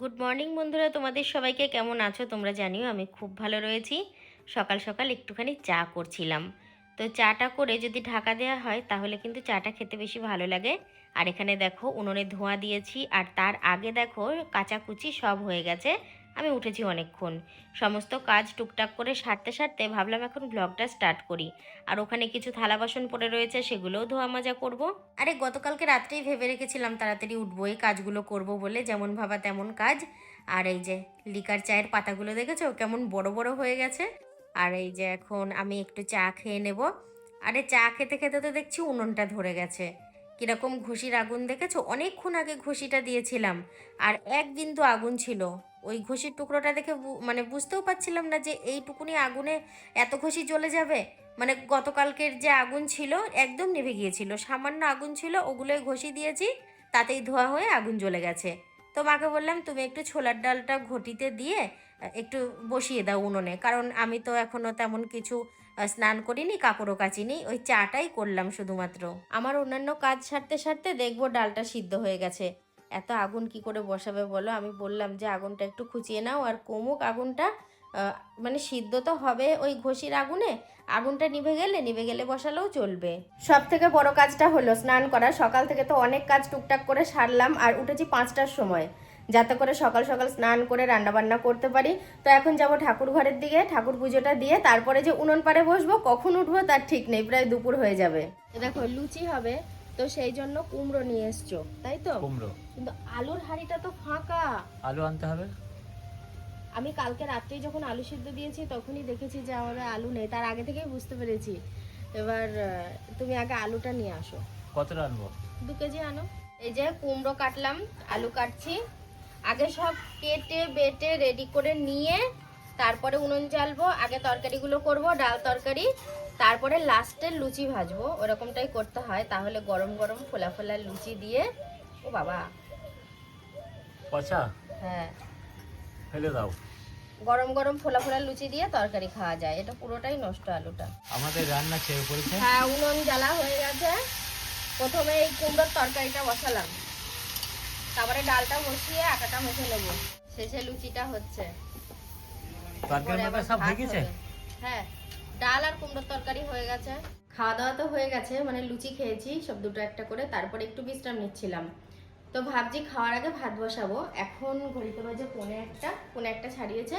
Good morning বন্ধুরা, তোমাদের সবাইকে কেমন আছো তোমরা জানিও। আমি খুব ভালো রয়েছি। সকাল সকাল একটুখানি চা করছিলাম। তো চাটা করে যদি ঢাকা দেওয়া হয় তাহলে কিন্তু চাটা খেতে বেশি ভালো লাগে। আর এখানে দেখো উনুনে ধোঁয়া দিয়েছি, আর তার আগে দেখো কাচাকুচি সব হয়ে গেছে। আমি উঠেছি অনেকক্ষণ, সমস্ত কাজ টুকটাক করে সারতে সারতে ভাবলাম এখন ব্লগটা স্টার্ট করি। আর ওখানে কিছু থালা বাসন পড়ে রয়েছে, সেগুলোও ধোয়া মাজা করব। আরে গতকালকে রাত্রেই ভেবে রেখেছিলাম তাড়াতাড়ি উঠবো, এই কাজগুলো করব বলে, যেমন ভাবা তেমন কাজ। আর এই যে লিকার চায়ের পাতাগুলো দেখেছো কেমন বড় বড় হয়ে গেছে। আর এই যে এখন আমি একটু চা খেয়ে নেব। আরে চা খেতে খেতে তো দেখছি উনুনটা ধরে গেছে। কিরকম ঘষির আগুন দেখেছো, অনেকক্ষণ আগে ঘষিটা দিয়েছিলাম আর এক বিন্দু আগুন ছিল। ওই ঘষির টুকরোটা দেখে মানে বুঝতেও পারছিলাম না যে এইটুকুনি আগুনে এত ঘষি জ্বলে যাবে। মানে গতকালকের যে আগুন ছিল একদম নিভে গিয়েছিল, সামান্য আগুন ছিল, ওগুলোই ঘষি দিয়েছি, তাতেই ধোয়া হয়ে আগুন জ্বলে গেছে। তো মাকে বললাম তুমি একটু ছোলার ডালটা ঘটিতে দিয়ে একটু বসিয়ে দাও উনুনে, কারণ আমি তো এখনও তেমন কিছু স্নান করিনি, কাপড়ও কাচিনি, ওই চাটাই করলাম শুধুমাত্র। আমার অন্যান্য কাজ সারতে সারতে দেখবো ডালটা সিদ্ধ হয়ে গেছে। এত আগুন কি করে বসাবে বলো, আমি বললাম যে আগুনটা একটু খুঁচিয়ে নাও আর কমুক আগুনটা। মানে সিদ্ধ তো হবে ওই ঘষির আগুনে, আগুনটা নিভে গেলে বসালেও চলবে। সব থেকে বড় কাজটা হলো স্নান করা। সকাল থেকে তো অনেক কাজ টুকটাক করে সারলাম, আর উঠেছি 5টার সময়, যাতে করে সকাল সকাল স্নান করে রান্নাবান্না করতে পারি। তো এখন যাব ঠাকুর ঘরের দিকে, ঠাকুর পুজোটা দিয়ে তারপরে যে উনুন পাড়ে বসবো, কখন উঠবো তার ঠিক নেই, প্রায় দুপুর হয়ে যাবে। দেখো লুচি হবে, তো সেই জন্য কুমড়ো নিয়ে এসছো, তাই তো? কুমড়ো, কিন্তু আলুর হাঁড়িটা তো ফাঁকা, আলু আনতে হবে। আমি কালকে রাত্রেই যখন আলু সিদ্ধ দিয়েছি তখনই দেখেছি যে আমার আলু নেই, তার আগে থেকেই বুঝতে পেরেছি। এবার তুমি আগে আলুটা নিয়ে আসো। কতটা আনবো? 2 কেজি আনো। এই যে কুমড়ো কাটলাম, আলু কাটছি। আগে সব কেটে বেটে রেডি করে নিয়ে তারপরে উনুন জ্বালবো। আগে তরকারিগুলো করব, ডাল তরকারি, তারপরে লাস্টে লুচি ভাজবো। ওরকমটাই করতে হয়, তাহলে গরম গরম ফোলা ফোলা লুচি দিয়ে। ও বাবা, পচা? হ্যাঁ, ফেলে দাও। গরম গরম ফোলা ফোলা লুচি দিয়ে তরকারি খাওয়া যায়। এটা পুরোটাই নষ্ট আলুটা। আমাদের রান্না শেষ করেছে। হ্যাঁ, উনুন জ্বালা হয়ে গেছে। প্রথমে এই কুমড়োর তরকারিটা বসালাম, তারপরে ডালটা বসিয়ে আটাটা মেখে নেব, শেষে লুচিটা হচ্ছে। তরকারি মধ্যে সব হয়ে গেছে। হ্যাঁ, ডাল আর কুমড়োর তরকারি হয়ে গেছে। খাওয়া দাওয়া তো হয়ে গেছে, মানে লুচি খেয়েছি সব দুটো একটা করে, তারপরে একটু বিশ্রাম নিচ্ছিলাম। তো ভাবছি খাওয়ার আগে ভাত বসাবো। এখন ঘড়িতে বাজে 1:45 ছাড়িয়েছে।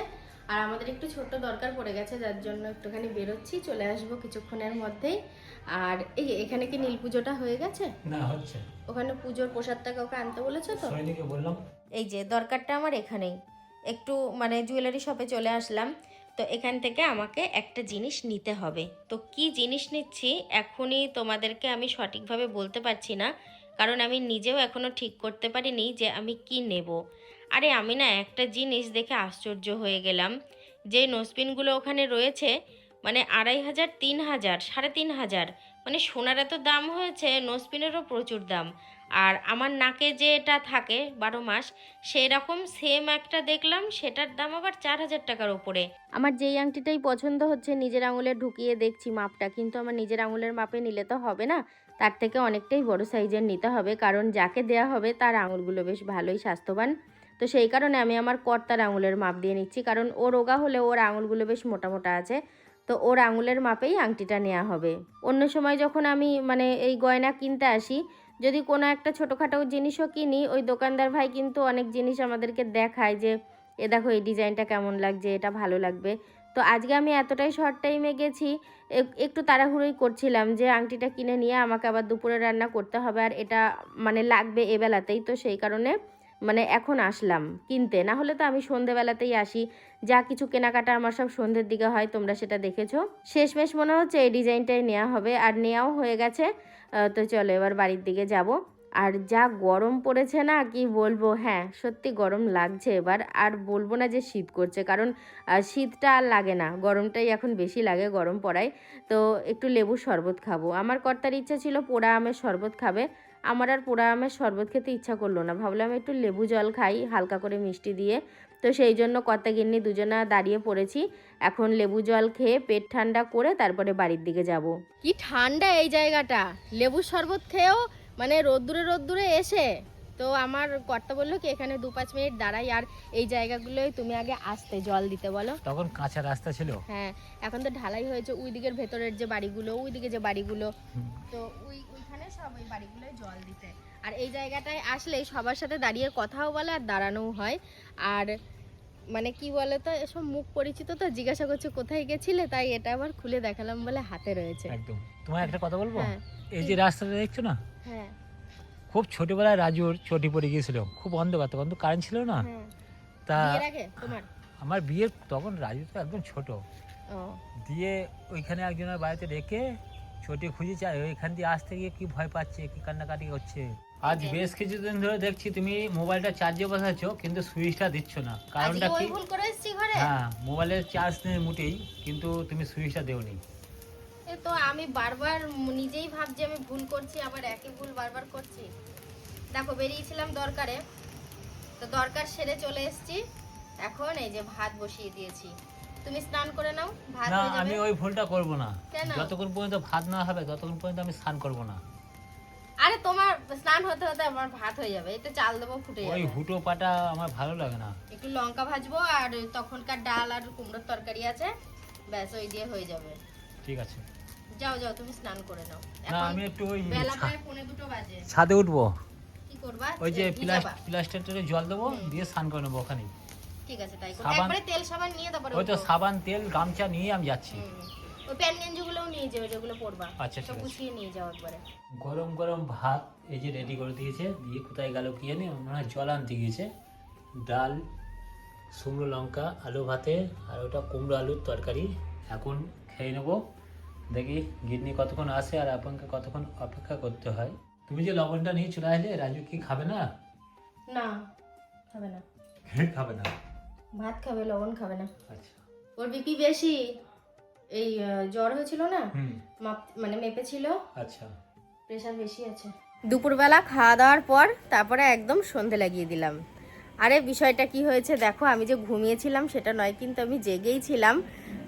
আর আমাদের একটু ছোট্ট দরকার পড়ে গেছে, যার জন্য একটুখানি বেরোচ্ছি, চলে আসবো কিছুক্ষণের মধ্যেই। আর এই এখানে কি নীল পুজোটা হয়ে গেছে? না, হচ্ছে। ওখানে পুজোর প্রসাদটাকে ওকে আনতে বলেছো তো? সৈনিকে বললাম। এই যে দরকারটা আমার এখানেই, একটু মানে জুয়েলারি শপে চলে আসলাম। তো এখান থেকে আমাকে একটা জিনিস নিতে হবে। তো কি জিনিস নিচ্ছি এখনই তোমাদেরকে আমি সঠিকভাবে বলতে পারছি না, কারণ আমি নিজেও এখনও ঠিক করতে পারিনি যে আমি কি নেব। আরে আমি না একটা জিনিস দেখে আশ্চর্য হয়ে গেলাম, যে নোসপিনগুলো ওখানে রয়েছে, মানে 2,500, 3,000, 3,500, মানে সোনার এত দাম হয়েছে, নোসপিনেরও প্রচুর দাম। আর আমার নাকে যে এটা থাকে 12 মাস, সেই রকম সেম একটা দেখলাম, সেটার দাম আবার 4,000 টাকার ওপরে। আমার যেই আংটিটাই পছন্দ হচ্ছে, নিজের আঙুলে ঢুকিয়ে দেখছি মাপটা, কিন্তু আমার নিজের আঙুলের মাপে নিলে তো হবে না, তার থেকে অনেকটাই বড় সাইজের নিতে হবে, কারণ যাকে দেয়া হবে তার আঙুলগুলো বেশ ভালোই স্বাস্থ্যবান। তো সেই কারণে আমি আমার কর্তার আঙুলের মাপ দিয়ে নিচ্ছি, কারণ ও রোগা হলে ওর আঙুলগুলো বেশ মোটা মোটা আছে। তো ওর আঙুলের মাপেই আংটিটা নেওয়া হবে। অন্য সময় যখন আমি মানে এই গয়না কিনতে আসি, যদি কোনো একটা ছোটোখাটো জিনিসও কিনি, ওই দোকানদার ভাই কিন্তু অনেক জিনিস আমাদেরকে দেখায় যে এ দেখো এই ডিজাইনটা কেমন লাগছে, এটা ভালো লাগবে। তো আজকে আমি এতটাই শর্ট টাইমে গেছি, একটু তাড়াহুড়োই করছিলাম যে আংটিটা কিনে নিয়ে আমাকে আবার দুপুরে রান্না করতে হবে, আর এটা মানে লাগবে এবেলাতেই। তো সেই কারণে মানে এখন আসলাম কিনতে, না হলে তো আমি সন্ধেবেলাতেই আসি। যা কিছু কেনাকাটা আমার সব সন্ধ্যের দিকে হয়, তোমরা সেটা দেখেছো। শেষমেশ মনে হচ্ছে এই ডিজাইনটাই নেওয়া হবে, আর নেওয়াও হয়ে গেছে। তো চলো এবার বাড়ির দিকে যাব। আর যা গরম পড়েছে না, কি বলবো। হ্যাঁ সত্যি গরম লাগছে এবার, আর বলবো না যে শীত করছে, কারণ শীতটা আর লাগে না, গরমটাই এখন বেশি লাগে গরম পড়ায়। তো একটু লেবুর শরবত খাবো। আমার কর্তার ইচ্ছা ছিল পোড়া আমের শরবত খাবে, আমার আর পোড়া আমের শরবত খেতে ইচ্ছা করলো না, ভাবলাম একটু লেবু জল খাই হালকা করে মিষ্টি দিয়ে। তো সেই জন্য কর্তা গিন্নি দুজনা দাঁড়িয়ে পড়েছি। এখন লেবু জল খেয়ে পেট ঠান্ডা করে তারপরে বাড়ির দিকে যাব। কি ঠান্ডা এই জায়গাটা, লেবুর শরবত খেয়েও মানে রোদ্দুরে রোদ্দুরে এসে তো আমার কর্তা বললো কি এখানে 2-5 মিনিট দাঁড়াই, আর এই জায়গাগুলোই তুমি আগে আসতে জল দিতে বলো। তখন কাঁচা রাস্তা ছিল। হ্যাঁ, এখন তো ঢালাই হয়েছে। ওই দিকের ভেতরের যে বাড়িগুলো, ওই দিকে যে বাড়িগুলো, তো ওইখানে সব ওই বাড়িগুলোয় জল দিতে। আর এই জায়গাটায় আসলে সবার সাথে দাঁড়িয়ে কথাও বলে আর দাঁড়ানোও হয়। আর মানে কি বলে তো, এসব মুখ পরিচিত তো, জিজ্ঞাসা করছে কোথায় গেছিলে, তাই এটা আবার খুলে দেখালাম বলে হাতে রয়েছে। একদম। তোমার একটা কথা বলবো, এই যে রাস্তাটা দেখছো না, হ্যাঁ, খুব ছোটবেলায় রাজুর চটি পড়ে গিয়েছিল, খুব অন্ধকার, তখন তো কারেন্ট ছিল না। তা আমার বিয়ের তখন রাজু তো একদম ছোট, দিয়ে ওইখানে একজনের বাড়িতে রেখে চটি খুঁজেছে, আর ওইখান দিয়ে আসতে গিয়ে কি ভয় পাচ্ছে, কি কান্নাকাটি করছে। আজ বেশ কিছুদিন ধরে দেখছি তুমি মোবাইলটা চার্জে বসাচ্ছ কিন্তু সুইচটা দিচ্ছ না, কারণটা কি? হ্যাঁ, মোবাইলের চার্জ নেই মোটেই, কিন্তু তুমি সুইচটা দেওনি। তো আমি বারবার নিজেই ভাবছি আমি ভুল করছি, আবার একই ভুল বারবার করছি। দেখো, বেরিয়েছিলাম দরকারে, তো দরকার সেরে চলে এসেছি, এখন এই যে ভাত বসিয়ে দিয়েছি। তুমি স্নান করে নাও, ভাত হয়ে যাবে। আমি ওই ভুলটা করব না, যতক্ষণ পর্যন্ত ভাত না হবে ততক্ষণ পর্যন্ত আমি স্নান করব না। আরে তোমার স্নান হতে হতে আমার ভাত হয়ে যাবে, এটা চাল দেবো, ফুটে যাবে। ওই হুটো পাটা আমার ভালো লাগে না। একটু লঙ্কা ভাজবো, আর তখনকার ডাল আর কুমড়োর তরকারি আছে, ব্যাস ওই দিয়ে হয়ে যাবে। ঠিক আছে, যাও যাও, তুমি স্নান করে নাও। না, আমি একটু ওই বেলা প্রায় 1:45 বাজে, ছাদে উঠবো। কি করবা? ওই যে প্লাস্টারে জল দেবো, দিয়ে স্নান করে নেবো ওখানে। ঠিক আছে, তাই করো। একবারে তেল সাবান নিয়ে তারপরে ওই তো সাবান, তেল, গামছা নিয়ে আমি যাচ্ছি। ওই প্যান গেঞ্জিগুলোও নিয়ে যাও, যেগুলো পরবা। আচ্ছা, সব গুছিয়ে নিয়ে যাও একবারে। গরম গরম ভাত এই যে রেডি করে দিয়েছে, দিয়ে কোথায় গেল কি জানি, মনে হয় জল আনতে গিয়েছে। ডাল, শুকনো লঙ্কা, আলু ভাতে, আর ওটা কুমড়ো আলুর তরকারি। এখন খেয়ে নেবো, দেখি গিন্নি কতক্ষণ আসে আর আপনাকে কতক্ষণ অপেক্ষা করতে হয়। তুমি যে লবণটা নিয়ে চলে আসলে, রাজু কি খাবে না? না, খাবে না। খাবে না, ভাত খাবে, লবণ খাবে না। আচ্ছা, ওর বিপি বেশি, এই জ্বর হয়েছিল না, মানে মেপেছিল। আচ্ছা, প্রেশার বেশি আছে। দুপুরবেলা খাওয়া দাওয়ার পর তারপরে একদম সন্ধে লাগিয়ে দিলাম। আরে বিষয়টা কি হয়েছে দেখো, আমি যে ঘুমিয়েছিলাম সেটা নয়, কিন্তু আমি জেগেই ছিলাম।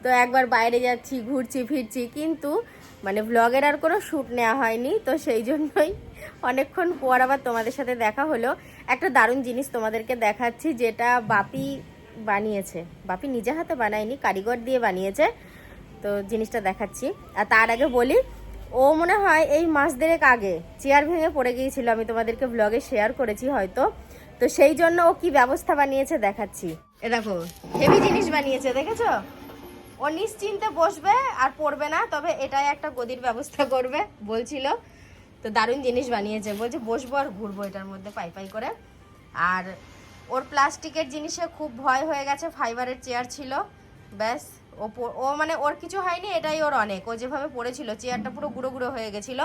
তো একবার বাইরে যাচ্ছি, ঘুরছি ফিরছি, কিন্তু মানে ব্লগের আর কোনো শ্যুট নেওয়া হয়নি। তো সেই জন্যই অনেকক্ষণ পর আবার তোমাদের সাথে দেখা হলো। একটা দারুণ জিনিস তোমাদেরকে দেখাচ্ছি, যেটা বাপি বানিয়েছে। বাপি নিজে হাতে বানায়নি, কারিগর দিয়ে বানিয়েছে। তো জিনিসটা দেখাচ্ছি। আর তার আগে বলি, ও মনে হয় এই মাস দেড়েক আগে চেয়ার ভেঙে পড়ে গিয়েছিল, আমি তোমাদেরকে ব্লগে শেয়ার করেছি হয়তো। তো সেই জন্য ও কি ব্যবস্থা বানিয়েছে দেখাচ্ছি। এ দেখো, হেভি জিনিস বানিয়েছে, দেখেছো? ও নিশ্চিন্তে বসবে আর পড়বে না, তবে এটাই একটা গদির ব্যবস্থা করবে বলছিল। তো দারুণ জিনিস বানিয়েছে, বলছে বসবো আর ঘুরবো এটার মধ্যে পাই পাই করে। আর ওর প্লাস্টিকের জিনিসে খুব ভয় হয়ে গেছে, ফাইবারের চেয়ার ছিল, ব্যাস ও মানে ওর কিছু হয়নি, এটাই ওর অনেক। ও যেভাবে পড়েছিল চেয়ারটা পুরো গুঁড়ো গুঁড়ো হয়ে গেছিল।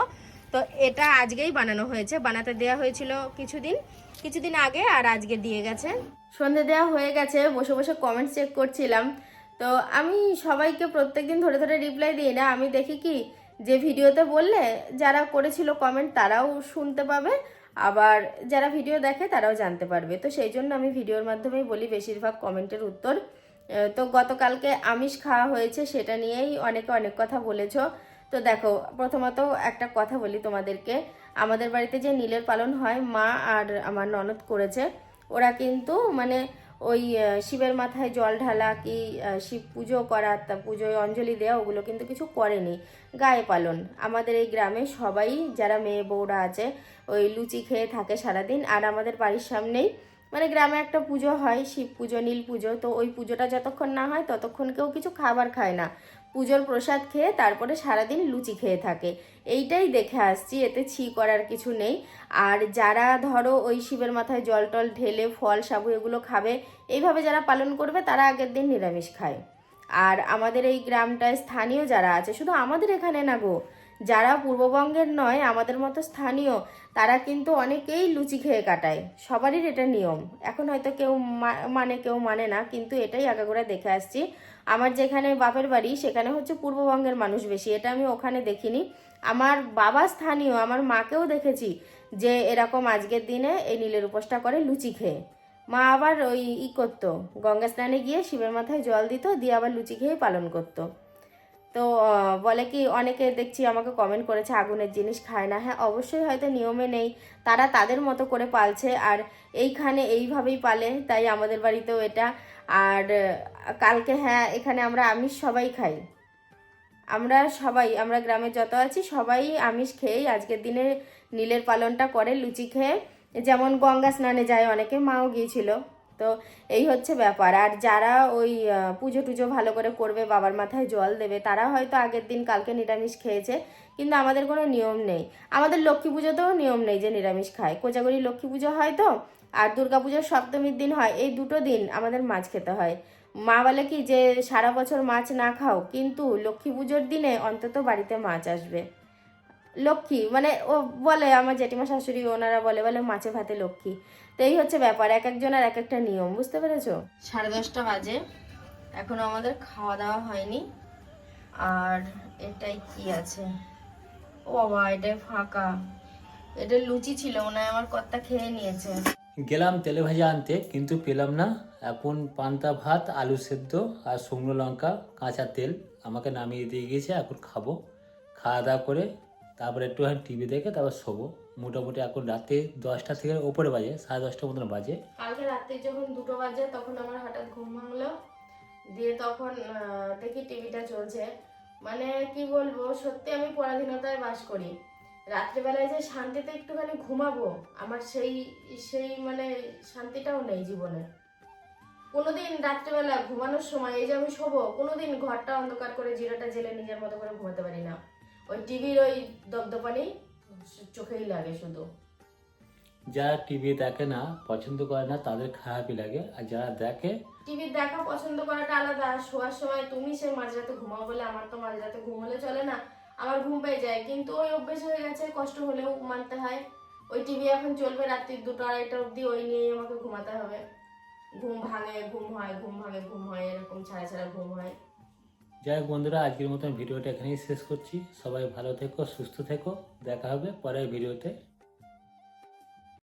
তো এটা আজকেই বানানো হয়েছে, বানাতে দেওয়া হয়েছিল কিছুদিন আগে, আর আজকে দিয়ে গেছে। সন্ধে দেওয়া হয়ে গেছে, বসে বসে কমেন্ট চেক করছিলাম। তো আমি সবাইকে প্রত্যেকদিন ধরে ধরে রিপ্লাই দিই না, আমি দেখি কি যে ভিডিওতে বললে যারা করেছিল কমেন্ট তারাও শুনতে পাবে, আবার যারা ভিডিও দেখে তারাও জানতে পারবে। তো সেই জন্য আমি ভিডিওর মাধ্যমেই বলি বেশিরভাগ কমেন্টের উত্তর। তো গতকালকে আমিষ খাওয়া হয়েছে, সেটা নিয়েই অনেকে অনেক কথা বলেছো। তো দেখো, প্রথমত একটা কথা বলি তোমাদেরকে, আমাদের বাড়িতে যে নীলের পালন হয়, মা আর আমার ননদ করেছে। ওরা কিন্তু মানে ওই শিবের মাথায় জল ঢালা কি শিব পুজো করা, তা পুজোয় অঞ্জলি দেওয়া, ওগুলো কিন্তু কিছু করেনি। গায়ে পালন আমাদের এই গ্রামে সবাই যারা মেয়ে বউরা আছে ওই লুচি খেয়ে থাকে সারাদিন। আর আমাদের বাড়ির সামনেই মানে গ্রামে একটা পুজো হয়, শিব পুজো, নীল পুজো। তো ওই পুজোটা যতক্ষণ না হয় ততক্ষণ কেউ কিছু খাবার খায় না, পুজোর প্রসাদ খেয়ে তারপরে সারাদিন লুচি খেয়ে থাকে। এইটাই দেখে আসছি, এতে ছি করার কিছু নেই। আর যারা ধরো ওই শিবের মাথায় জল টল ঢেলে ফল সাবু এগুলো খাবে, এইভাবে যারা পালন করবে তারা আগের দিন নিরামিষ খায়। আর আমাদের এই গ্রামটায় স্থানীয় যারা আছে, শুধু আমাদের এখানে না গো, যারা পূর্ববঙ্গের নয় আমাদের মতো স্থানীয়, তারা কিন্তু অনেকেই লুচি খেয়ে কাটায়। সবারই এটা নিয়ম। এখন হয়তো কেউ মানে কেউ মানে না, কিন্তু এটাই আগাগোড়া দেখে আসছি। আমার যেখানে বাপের বাড়ি সেখানে হচ্ছে পূর্ববঙ্গের মানুষ বেশি, এটা আমি ওখানে দেখিনি। আমার বাবা স্থানীয়, আমার মাকেও দেখেছি যে এরকম আজকের দিনে এই নীলের উপোসটা করে লুচি খেয়ে। মা আবার ওই করতো, গঙ্গা স্নানে গিয়ে শিবের মাথায় জল দিত, দিয়ে আবার লুচি খেয়ে পালন করতো। তো তো বলে কি, অনেকে দেখছি আমাকে কমেন্ট করেছে আগুনের জিনিস খায় না। হ্যাঁ, অবশ্যই হয়তো নিয়মে নেই, তারা তাদের মতো করে পালছে, আর এইখানে এইভাবেই পালে, তাই আমাদের বাড়িতেও এটা। আর কালকে হ্যাঁ, এখানে আমরা আমিষ সবাই খাই, আমরা গ্রামে যত আছি সবাই আমিষ খেয়েই আজকের দিনে নীলের পালনটা করে, লুচি খেয়ে। যেমন গঙ্গা স্নানে যায় অনেকে, মাও গিয়েছিল। তো এই হচ্ছে ব্যাপার। আর যারা ওই পুজো টুজো ভালো করে করবে, বাবার মাথায় জল দেবে, তারা হয়তো আগের দিন কালকে নিরামিষ খেয়েছে, কিন্তু আমাদের কোনো নিয়ম নেই। আমাদের লক্ষ্মী পুজোতেও নিয়ম নেই যে নিরামিষ খায়। কোজাগরি লক্ষ্মী পুজো হয় তো, আর দুর্গা পুজোর সপ্তমীর দিন হয়, এই দুটো দিন আমাদের মাছ খেতে হয়। মা বলে কি যে সারা বছর মাছ না খাও, কিন্তু লক্ষ্মী পুজোর দিনে অন্তত বাড়িতে মাছ আসবে। লক্ষ্মী মানে ও বলে, আমার জেঠিমা শাশুড়ি ওনারা বলে মাছে ভাতে লক্ষ্মী। তো এই হচ্ছে ব্যাপার, এক একজনের এক একটা নিয়ম, বুঝতে পেরেছো? 10:30 বাজে, এখনো আমাদের খাওয়া দাওয়া হয়নি। আর এটাই কি আছে, ও বাবা, এটা ফাঁকা, এটা লুচি ছিল, মনে হয় আমার কর্তা খেয়ে নিয়েছে। গেলাম তেলে ভাজা আনতে, কিন্তু পেলাম না। এখন পান্তা ভাত, আলু সেদ্ধ আর শুকনো লঙ্কা, কাঁচা তেল আমাকে নামিয়ে দিয়ে গিয়েছে। এখন খাবো, খাওয়া দাওয়া করে তারপরে একটুখানি টিভি দেখে তারপর শোবো। মোটামুটি এখন রাতে 10টা থেকে ওপরে বাজে, 10:30টার মতন বাজে। কালকে রাতে যখন 2টো বাজে তখন আমার হঠাৎ ঘুম ভাঙলো, দিয়ে তখন দেখি টিভিটা চলছে। মানে কি বলবো, সত্যি আমি পরাধীনতায় বাস করি। রাত্রিবেলায় যে শান্তিতে একটুখানি ঘুমাবো, আমার সেই সেই মানে শান্তিটাও নেই জীবনে। কোনোদিন রাত্রিবেলা ঘুমানোর সময় এই যে আমি শোবো, কোনোদিন ঘরটা অন্ধকার করে জিরোটা জেলে নিজের মতো করে ঘুমাতে পারি না। ওই টিভির ওই দপদপানি চোখেই লাগে শুধু। যারা টিভি দেখে না, পছন্দ করে না, তাদের খারাপই লাগে। আর যারা দেখে, টিভি দেখা পছন্দ করাটা আলাদা, শোয়ার সময় তুমি সে মাঝরাতে ঘুমাও বলে, আমার তো মাঝরাতে ঘুম হলে চলে না, আমার ঘুম পেয়ে যায়, কিন্তু ওই অভ্যেস হয়ে গেছে, কষ্ট হলেও মানতে হয়। ওই টিভি এখন চলবে রাত্রি 2টা 2:30 অবধি, ওই নিয়েই আমাকে ঘুমাতে হবে। ঘুম ভাঙে ঘুম হয়, ঘুম ভাঙে ঘুম হয়, এরকম ছাড়া ছাড়া ঘুম হয়। যাই হোক বন্ধুরা, আজকের মতন ভিডিওটা এখানেই শেষ করছি। সবাই ভালো থেকো, সুস্থ থেকো, দেখা হবে পরের ভিডিওতে।